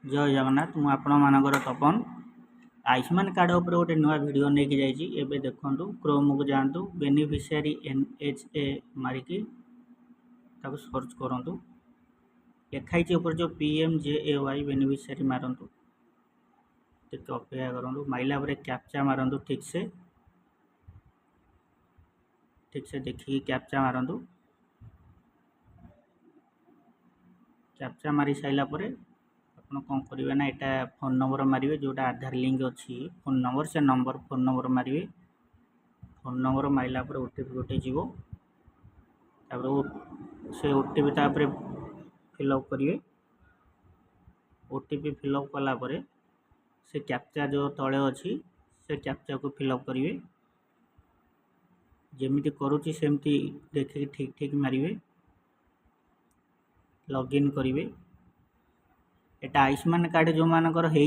जय जगन्नाथ मु आपण मानकर तपन आयुष्मान कार्ड उपर गोटे नुआ वीडियो नहीं जाइए एवं देखूँ क्रोम को जातु बेनिफिशियरी NHA मारिकी सर्च करूँ लिखाई ऊपर जो PMJAY बेनिफिशियरी मारतु अपेक्षा करूँ माइला कैप्चा मारतु ठीक से देखिए कैप्चा मारतु कैप्चा मारी सारा आप कौन करेंगे ना यहाँ फोन नंबर मारे जोटा आधार लिंक अच्छी फोन नंबर से नंबर फोन नंबर मारे फोन नंबर मारला ओटीपी गोटे जीव से ओटीपी फिलअप करेंगे ओटीपी फिलअप कलापर से कैप्चा जो तले अच्छी से कैप्चा को फिलअप करेंगे जमी करुच्ची सेमती देखिए ठीक ठीक मारे लॉगिन करेंगे एटा आयुष्मान कार्ड जो मानकर हो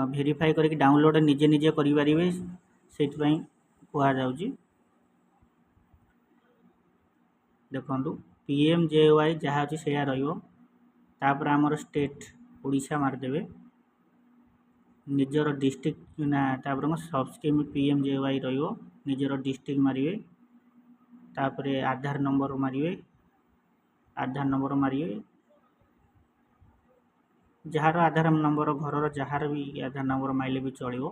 भेरीफाई करके डाउनलोड निजे निजे करें से कहुच्छी देखु PMJY जहाँ अच्छी से तापर आमर स्टेट ओडिशा मारदेवे निजर डिस्ट्रिक्ट ना सब स्कीम PMJY निजर डिस्ट्रिक्ट मारे तापर आधार नंबर मारे जार आधार नंबर घर जार भी आधार नंबर माइले भी चलो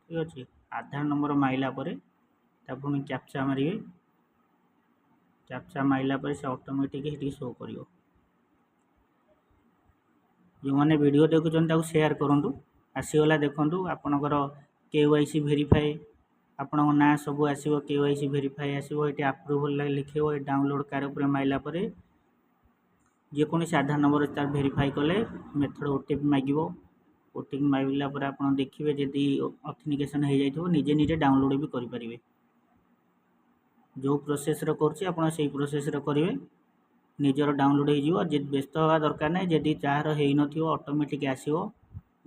ठीक अच्छे आधार नंबर माइला पुणी कैप्चा मारे कैप्चा माइला से ऑटोमेटिक शो कर जो मैंने वीडियो देखुं शेयर करूँ आसीगला देखूँ आपणकर KYC भेरीफाई आपण ना सब आसो KYC भेरीफाई आसो ये अप्रूवल लिखे डाउनलोड कार उपर माइला जेकोसी आधार नंबर तार भेरीफाई कले मेथड ओटीपी मागिब ओटीपी मागला आप देखिए जदि ऑथेंटिकेशन हो जाइए निजे निजे डाउनलोड भी करेंगे जो प्रोसेस कर प्रोसेस करेंगे निजर डाउनलोड हो व्यस्त हवा दरकार ना जदि जार हो ऑटोमेटिक आसो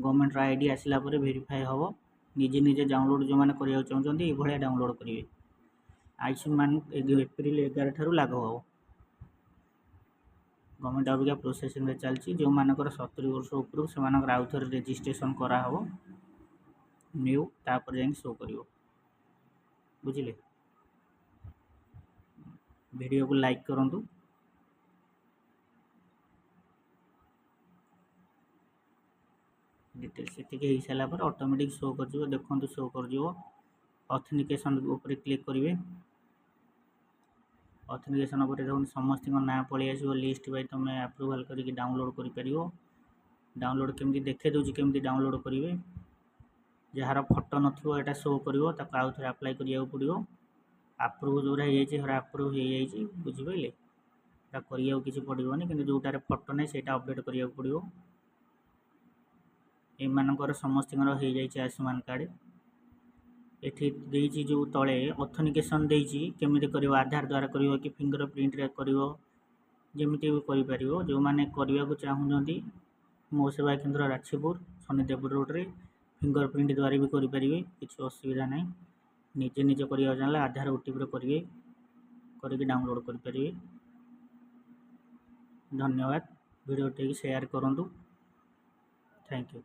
गवर्नमेंट आईडी आसला भेरीफाई हम निजे निजे डाउनलोड जो मैंने करने चाहते ये डाउनलोड करेंगे आयुष्मान एप्रिल 11 ठार लागू हम गवर्नमेंट अबिका प्रोसेसिंग चलती जो मानकर 70 वर्ष उपरू से आउ थे रेजिस्ट्रेशन कराव न्यू तापर जा शो कर बुझे वीडियो को लाइक करूँ डिटेल से सारापर ऑटोमेटिक शो कर देखो शो कर ऑथेंटिकेशन ऊपर क्लिक करेंगे ऑथेंटिकेशन उपर समस्त ना पलि आस लिस्ट बाय तुम अप्रूवल करके डाउनलोड कर डाउनलोड केमती देखे दूसरी केमती डाउनलोड करेंगे जार फोटो ना शो कर आउ थे अप्लाई करा पड़ो अप्रूव जोरा अप्रूव हो जाए बुझिपारे करा कि पड़ोनी कि जोटार फोटो ना से अपडेट करा पड़ो एमानकर समस्त हो जाए आयुष्मान कार्ड एठी जो तले ऑथेंटिकेशन केमिति कर आधार द्वारा कर कि फिंगर प्रिंट जमीती भी कर जो मैंने करने को चाहूँगी मो सेवा केन्द्र Rajpur Shanidev road finger print द्वारा भी करेंगे किसी असुविधा ना निजे निजे करने चाहिए आधार ओटीपी करेंगे करके डाउनलोड करेंगे धन्यवाद वीडियो टी शेयर करूँ थैंक यू।